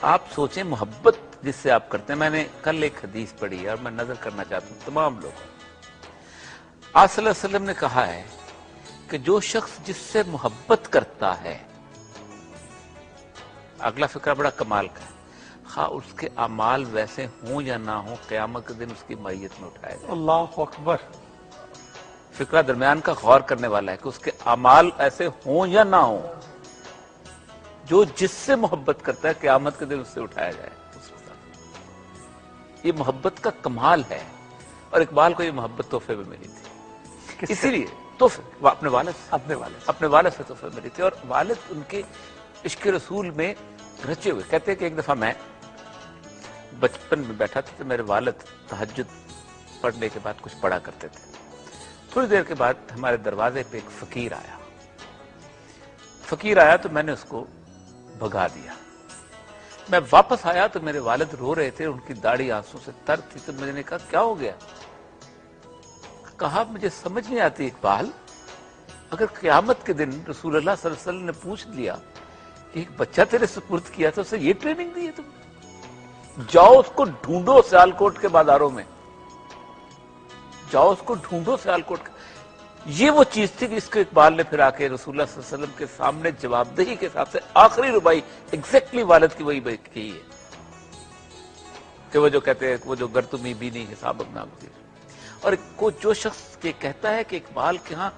آپ سوچیں محبت جس سے آپ کرتے ہیں. میں نے کل ایک حدیث پڑھی ہے اور میں نظر کرنا چاہتا ہوں تمام لوگ. آپ صلی اللہ علیہ وسلم نے کہا ہے کہ جو شخص جس سے محبت کرتا ہے، اگلا فقرہ بڑا کمال کا ہے، خواہ اس کے اعمال ویسے ہوں یا نہ ہوں، قیامت کے دن اس کی معیت میں اٹھائے جائے. اللہ اکبر. فقرہ درمیان کا غور کرنے والا ہے کہ اس کے اعمال ایسے ہوں یا نہ ہوں، جو جس سے محبت کرتا ہے قیامت کے دن اس سے اٹھایا جائے. یہ محبت کا کمال ہے. اور اقبال کو یہ محبت تحفے میں ملی تھی، اسی لیے تحفے اپنے والد سے تحفے ملی تھی. اور والد ان کے عشق رسول میں رچے ہوئے. کہتے ہیں کہ ایک دفعہ میں بچپن میں بیٹھا تھا تو میرے والد تہجد پڑھنے کے بعد کچھ پڑھا کرتے تھے. تھوڑی دیر کے بعد ہمارے دروازے پہ ایک فقیر آیا تو میں نے اس کو بھگا دیا. میں واپس آیا تو میرے والد رو رہے تھے، ان کی داڑھی آنسوں سے تر تھی. تو میں نے کہا کیا ہو گیا؟ کہا مجھے سمجھ نہیں آتی اقبال، اگر قیامت کے دن رسول اللہ صلی اللہ علیہ وسلم نے پوچھ لیا کہ ایک بچہ تیرے سپرد کیا تھا، اسے یہ ٹریننگ دی ہے تم؟ جاؤ اس کو ڈھونڈو سیالکوٹ کے بازاروں میں، جاؤ اس کو ڈھونڈو سیالکوٹ کے. یہ وہ چیز تھی کہ اس کو اقبال نے پھر آ کے رسول اللہ صلی اللہ علیہ وسلم کے سامنے جواب دہی کے حساب سے آخری ربائی ایگزیکٹلی والد کی وہی کی ہے کہ وہ جو کہتے ہیں وہ جو گر تمی بھی نہیں حساب اپنا گزیر. اور جو شخص یہ کہتا ہے کہ اقبال کے ہاں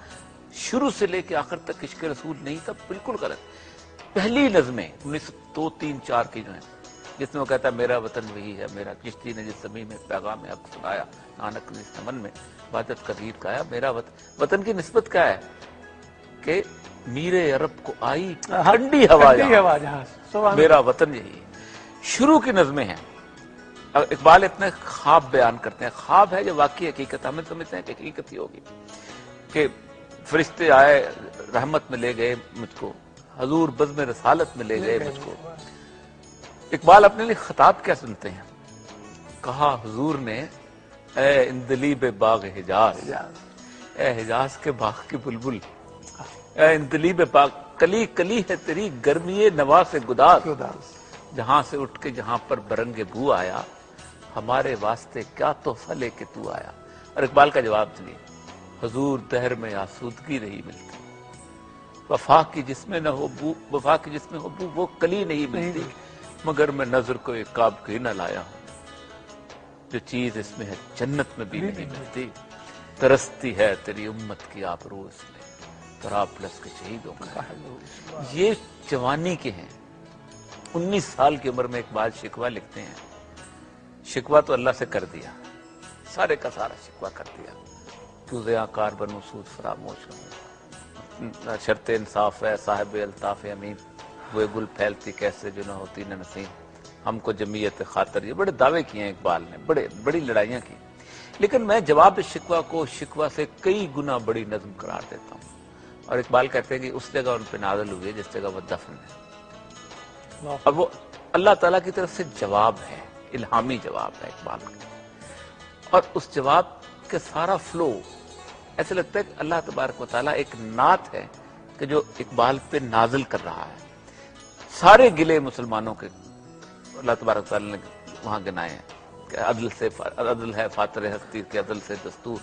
شروع سے لے کے آخر تک عشق رسول نہیں تھا، بالکل غلط. پہلی نظمیں 1903-4 کی جو ہیں جس میں وہ کہتا ہے میرا وطن وہی ہے میرا، کشتی نے جس زمین میں پیغام حق سنایا، نانک نے اس چمن میں وحدت کا گیت گایا. میرا وطن کی نسبت کیا ہے کہ میرے عرب کو آئی ٹھنڈی ہوا جہاں، میرا وطن یہی ہے. شروع کی نظمیں ہیں. اقبال اتنے خواب بیان کرتے ہیں. خواب ہے جو واقعی حقیقت، ہمیں سمجھتے ہیں کہ حقیقت ہی ہوگی کہ فرشتے آئے رحمت میں لے گئے مجھ کو، حضور بزم رسالت میں لے گئے مجھ کو. اقبال اپنے لیے خطاب کیا سنتے ہیں؟ کہا حضور نے اے اندلیب باغ حجاز، اے حجاز کے باغ کی بلبل، اے اندلیب باغ، کلی کلی ہے تیری گرمی نوا سے گداز، جہاں سے اٹھ کے جہاں پر برنگ بو آیا، ہمارے واسطے کیا تحفہ لے کے تو آیا. اور اقبال کا جواب سنیے، حضور دہر میں آسودگی نہیں ملتی، وفا کی جس میں نہ ہو بو، وفا کی جس میں ہو بو وہ کلی نہیں ملتی، مگر میں نظر کو ایک کعب کی نہ لایا ہوں، جو چیز اس میں ہے جنت میں بھی نہیں ملتی. ترستی ہے تیری امت کی آبرو اس میں، طرابلس کے شہیدوں کا. یہ جوانی کے ہیں. 19 سال کی عمر میں اقبال شکوہ لکھتے ہیں. شکوہ تو اللہ سے کر دیا، سارے کا سارا شکوہ کر دیا. کیوں زیاں کار بنو سود فراموش ہوں، شرط انصاف ہے صاحب الطاف امین، وہ گل پھیلتی کیسے جو نہ ہوتی نہ نسیم، ہم کو جمعیت خاطر. یہ بڑے دعوے کیے ہیں اقبال نے، بڑی لڑائیاں کی. لیکن میں جواب شکوہ کو شکوہ سے کئی گنا بڑی نظم قرار دیتا ہوں. اور اقبال کہتے ہیں کہ اس جگہ ان پہ نازل ہوئی جس جگہ وہ دفن ہے. اب وہ اللہ تعالیٰ کی طرف سے جواب ہے، الہامی جواب ہے اقبال کا. اور اس جواب کے سارا فلو ایسے لگتا ہے کہ اللہ تبارک و تعالیٰ ایک نعت ہے کہ جو اقبال پہ نازل کر رہا ہے. سارے گلے مسلمانوں کے اللہ تبارک و تعالیٰ نے وہاں گنائے ہیں کہ عدل ہے فاتر ہستی کے عدل سے دستور،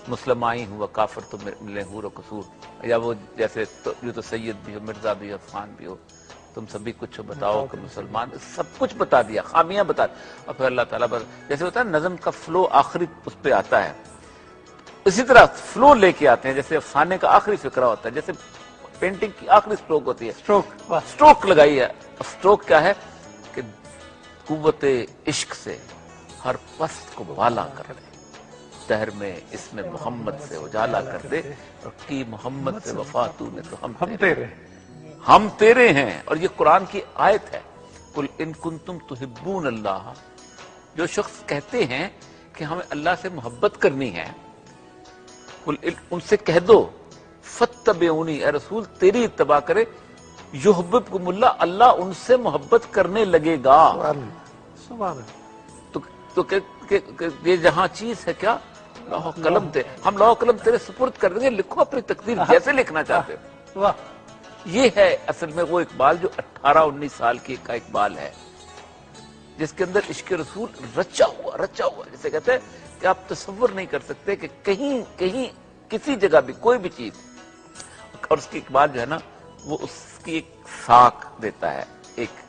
مسلم آئی ہوں و کافر تو ملے حور و قصور. یا وہ جیسے جو تو سید بھی ہو مرزا بھی ہو عفان بھی ہو، تم سبھی کچھ بتاؤ کہ مسلمان، سب کچھ بتا دیا، خامیاں بتا دیا. اور پھر اللہ تعالیٰ جیسے ہوتا ہے نظم کا فلو آخری اس پہ آتا ہے، اسی طرح فلو لے کے آتے ہیں. جیسے افسانے کا آخری فقرہ ہوتا ہے، جیسے پینٹنگ کی آخری سٹروک ہوتی ہے، سٹروک لگائی ہے. سٹروک کیا ہے کہ قوت عشق سے ہر پست کو بالا کر دے، دہر میں اس میں محمد سے اجالا کر دے، اور کی محمد سے وفا تو نے تو ہم تیرے ہیں. اور یہ قرآن کی آیت ہے، قل ان کنتم تحبون اللہ. جو شخص کہتے ہیں کہ ہمیں اللہ سے محبت کرنی ہے، ان سے کہہ دو فتبعونی، اے رسول تیری اتباع کرے، یحببکم اللہ، اللہ ان سے محبت کرنے لگے گا. تو یہ جہاں چیز ہے کیا، لوح و قلم تھے، ہم لوح و قلم تیرے سپرد کر دیں گے، لکھو اپنی تقدیر جیسے لکھنا چاہتے ہو. یہ ہے اصل میں وہ اقبال جو 18-19 سال کی کا اقبال ہے. جس کے اندر عشق رسول رچا ہوا جسے کہتے ہیں کہ آپ تصور نہیں کر سکتے کہ کہیں کسی جگہ بھی کوئی بھی چیز، اور اس کی اقبال جو ہے نا وہ اس کی ایک ساکھ دیتا ہے، ایک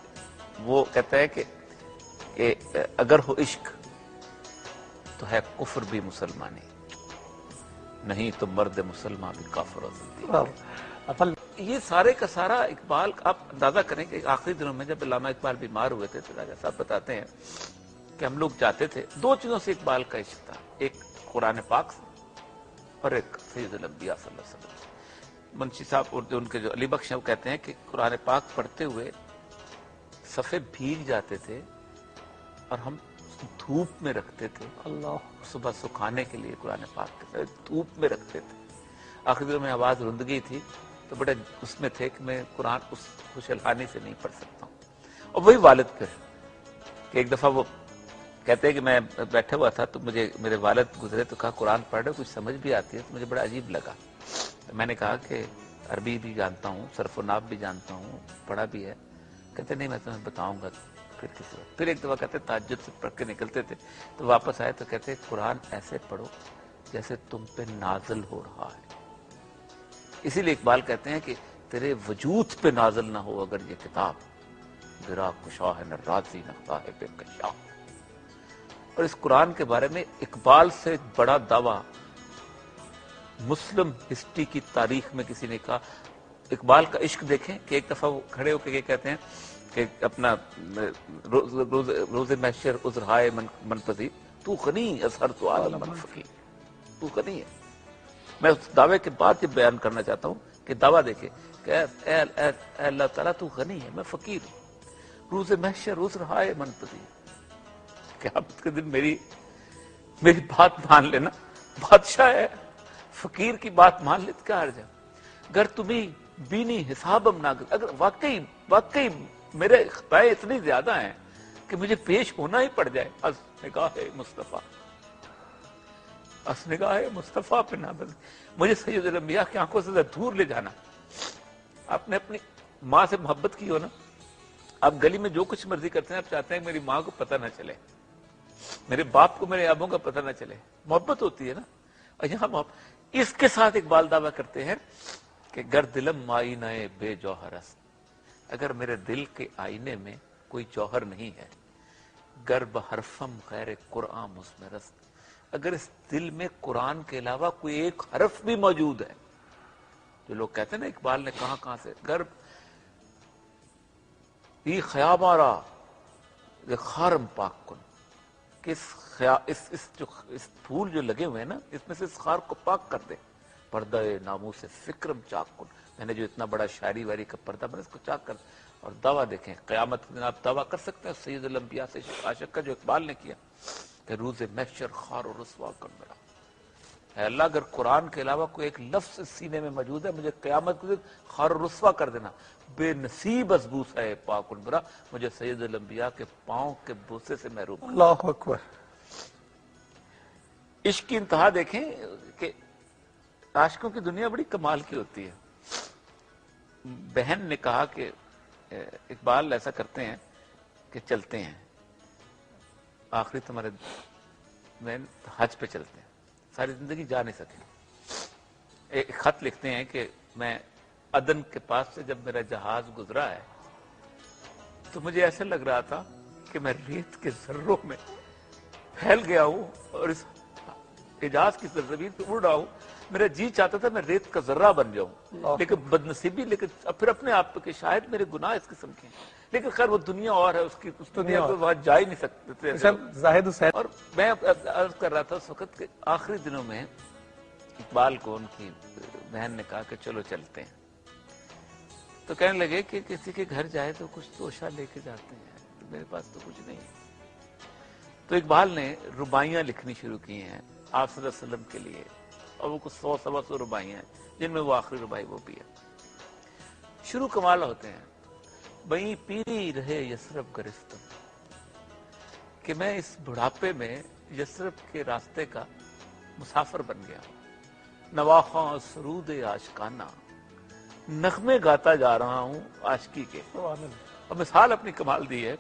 وہ کہتا ہے کہ اگر ہو عشق تو ہے کفر بھی مسلمانی، نہیں تو مرد مسلمان بھی کافر ہو سکتی۔ یہ سارے کا سارا اقبال آپ اندازہ کریں کہ آخری دنوں میں جب علامہ اقبال بیمار ہوئے تھے تو راجہ صاحب بتاتے ہیں کہ ہم لوگ جاتے تھے، دو چیزوں سے اقبال کا عشق تھا، ایک قرآن پاک سے اور ایک سید الانبیاء صلی اللہ علیہ وسلم سے۔ منشی صاحب اور ان کے جو علی بخش ہیں وہ کہتے ہیں کہ قرآن پاک پڑھتے ہوئے صفحے بھیگ جاتے تھے اور ہم دھوپ میں رکھتے تھے، اللہ صبح سکھانے کے لیے قرآن پاک کے دھوپ میں رکھتے تھے۔ آخری دنوں میں آواز رندگی تھی تو بڑے اس میں تھے کہ میں قرآن اس خوشحالانی سے نہیں پڑھ سکتا ہوں۔ اور وہی والد پھر کہ ایک دفعہ وہ کہتے ہیں کہ میں بیٹھا ہوا تھا تو مجھے میرے والد گزرے تو کہا قرآن پڑھ رہے کچھ سمجھ بھی آتی ہے، تو مجھے بڑا عجیب لگا۔ میں نے کہا کہ عربی بھی جانتا ہوں، صرف و نحو بھی جانتا ہوں، پڑھا بھی ہے۔ کہتے نہیں میں تمہیں بتاؤں گا پھر کسی وقت۔ پھر ایک دفعہ کہتے تہجد سے پڑھ کے نکلتے تھے تو واپس آئے تو کہتے قرآن ایسے پڑھو جیسے تم پہ نازل ہو رہا ہے۔ اسی لیے اقبال کہتے ہیں کہ تیرے وجود پہ نازل نہ ہو اگر یہ کتاب، گرا کشا ہے نہ رازی نہ صاحب کشاف۔ اور اس قرآن کے بارے میں اقبال سے بڑا دعویٰ مسلم ہسٹری کی تاریخ میں کسی نے کہا۔ اقبال کا عشق دیکھیں کہ ایک دفعہ وہ کھڑے ہو کے یہ کہتے ہیں کہ اپنا روز محشر عذرہائے من پذیر، تو غنی ازہر تو عالم من فقیر، تو غنی ہے۔ میں اس دعوے کے بعد یہ بیان کرنا چاہتا ہوں کہ دعویٰ دیکھے کہ اے اللہ تعالیٰ تو غنی ہے، میں فقیر ہوں، روز محشر عذرہائے من پذیر۔ قیامت کے دن میری بات مان لینا، بادشاہ ہے، فقیر کی بات مان لیتے کیا حرج ہے؟ گر تمہیں بینی حسابم ناگر، اگر واقعی میرے خطائیں اتنی زیادہ ہیں کہ مجھے پیش ہونا ہی پڑ جائے، از نگاہ مصطفیٰ، از نگاہ مصطفیٰ پہ نابز، مجھے سید الانبیاء کی آنکھوں سے دور لے جانا۔ آپ نے اپنی ماں سے محبت کی ہو نا، آپ گلی میں جو کچھ مرضی کرتے ہیں آپ چاہتے ہیں کہ میری ماں کو پتہ نہ چلے، میرے باپ کو میرے ابوں کا پتہ نہ چلے، محبت ہوتی ہے نا۔ اور یہاں محبت، اس کے ساتھ اقبال دعویٰ کرتے ہیں کہ گر دلم آئینہ بے جوہر است، اگر میرے دل کے آئینے میں کوئی جوہر نہیں ہے، گر بحرفم غیر قرآن مزمرست، اگر اس دل میں قرآن کے علاوہ کوئی ایک حرف بھی موجود ہے، جو لوگ کہتے ہیں نا اقبال نے کہاں سے، گر یہ خیامارا خارم پاک کن، کہ اس پھول جو لگے ہوئے ہیں نا اس میں سے اس خار کو پاک کر دے، پردہ ناموس سے فکرم چاک کن، میں نے جو اتنا بڑا شاعری واری کا پردہ بنا اس کو چاک کر دے۔ اور دعویٰ دیکھیں قیامت کے دن آپ دعویٰ کر سکتے ہیں سید الانبیاء سے عاشق کا جو اقبال نے کیا کہ روز محشر خار و رسوا کر میرا، اے اللہ اگر قرآن کے علاوہ کوئی ایک لفظ سینے میں موجود ہے مجھے قیامت کے دن خار و رسوا کر دینا، بے نصیب از بوسہ پاک برا، مجھے سید الانبیاء کے پاؤں کے بوسے سے محروم۔ اللہ اکبر۔ عشق کی انتہا دیکھیں کہ عاشقوں کی دنیا بڑی کمال کی ہوتی ہے۔ بہن نے کہا کہ اقبال ایسا کرتے ہیں کہ چلتے ہیں آخری تمہارے میں حج پہ چلتے ہیں، ساری زندگی جا نہیں سکے۔ ایک خط لکھتے ہیں کہ میں عدن کے پاس سے جب میرا جہاز گزرا ہے تو مجھے ایسا لگ رہا تھا کہ میں ریت کے ذروں میں پھیل گیا ہوں اور اس حجاز کی سرزمین پہ اڑ رہا ہوں، میرا جی چاہتا تھا میں ریت کا ذرہ بن جاؤں، لیکن بدنصیبی، لیکن پھر اپنے آپ پہ کہ شاید میرے گناہ اس قسم کے ہیں، لیکن خیر وہ دنیا اور ہے، اس دنیا پہ وہاں جا ہی نہیں سکتے تھے۔ زاہد حسین، اور میں عرض کر رہا تھا اس وقت کہ آخری دنوں میں اقبال کو ان کی بہن نے کہا کہ چلو چلتے ہیں، تو کہنے لگے کہ کسی کے گھر جائے تو کچھ توشہ لے کے جاتے ہیں، تو میرے پاس تو کچھ نہیں ہے۔ تو اقبال نے رباعیاں لکھنی شروع کی ہیں آپ صلی اللہ علیہ وسلم کے لیے، اور وہ کچھ 100 رباعیاں ہیں جن میں وہ آخری رباعی وہ بھی ہے۔ شروع کمال ہوتے ہیں، بئی پیری رہے یثرب گرستم، کہ میں اس بڑھاپے میں یثرب کے راستے کا مسافر بن گیا ہوں، نواخواں سرود عاشقانہ، نغمے گاتا جا رہا ہوں عاشقی کے۔ اور مثال اپنی کمال دی ہے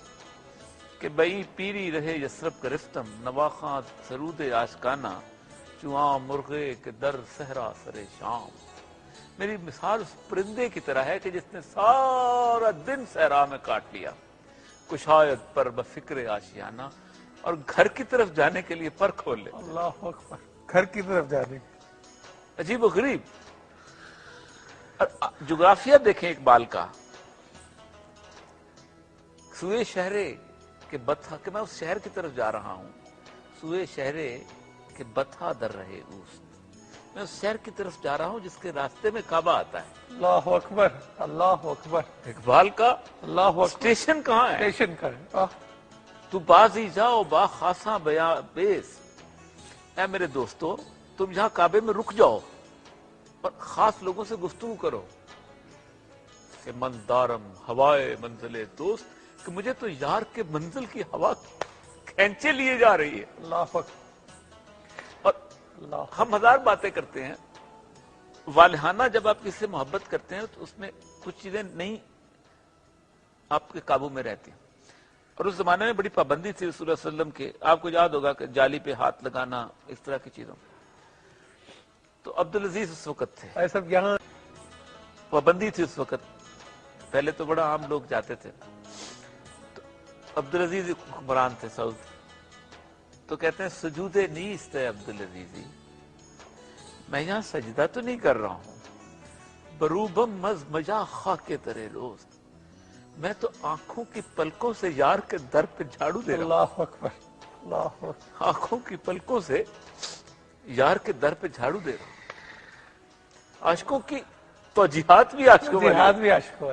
کہ بئی پیری رہے یسرب کا رفتم نواخاں سرود آشکانہ چواں مرغے کے در صحرا سرے شام. میری مثال اس پرندے کی طرح ہے کہ جس نے سارا دن صحرا میں کاٹ لیا، کشایت پر بفکر آشیانہ، اور گھر کی طرف جانے کے لیے پر کھول لے. اللہ اکبر، گھر کی طرف جانے. عجیب و غریب. جغرافیہ دیکھیں اقبال کا. سوئے شہرے کہ بتھا، کہ میں اس شہر کی طرف جا رہا ہوں. سوئے شہرے کہ بتھا در رہے اوست، میں اس شہر کی طرف جا رہا ہوں جس کے راستے میں کعبہ آتا ہے. اللہ اکبر، اللہ اکبر. اقبال کا اللہ اکبر. اسٹیشن کہاں ہے؟ اسٹیشن کا ہے. تو بازی جاؤ با خاصاں بیاں بیس. اے میرے دوستو، تم یہاں کعبے میں رک جاؤ اور خاص لوگوں سے گفتگو کرو کہ من دارم ہوائے منزل دوست، کہ مجھے تو یار کے منزل کی ہوا کھینچے لیے جا رہی ہے. اللہ اکبر. اور اللہ ہم ہزار باتیں کرتے ہیں. والہانہ جب آپ کسی سے محبت کرتے ہیں تو اس میں کچھ چیزیں نہیں آپ کے قابو میں رہتی ہیں. اور اس زمانے میں بڑی پابندی تھی رسول اللہ صلی اللہ علیہ وسلم کے. آپ کو یاد ہوگا کہ جالی پہ ہاتھ لگانا، اس طرح کی چیزوں. تو عبدالعزیز اس وقت تھے، یہ سب یہاں پابندی تھی اس وقت. پہلے تو بڑا عام لوگ جاتے تھے. تو عبدالعزیز حکمران تھے سعود. تو کہتے ہیں سجود نیست ہے عبدالعزیزی، میں یہاں سجدہ تو نہیں کر رہا ہوں، بروبم مز مجا خاک ترے روز، میں تو آنکھوں کی پلکوں سے یار کے در پہ جھاڑو دے رہا ہوں. اللہ اکبر. اللہ اکبر. آنکھوں کی پلکوں سے یار کے در پہ جھاڑو دے رہا ہوں. عاشقوں کی توجیہات بھی عاشقوں والی. جہاد بھی عاشق ہو.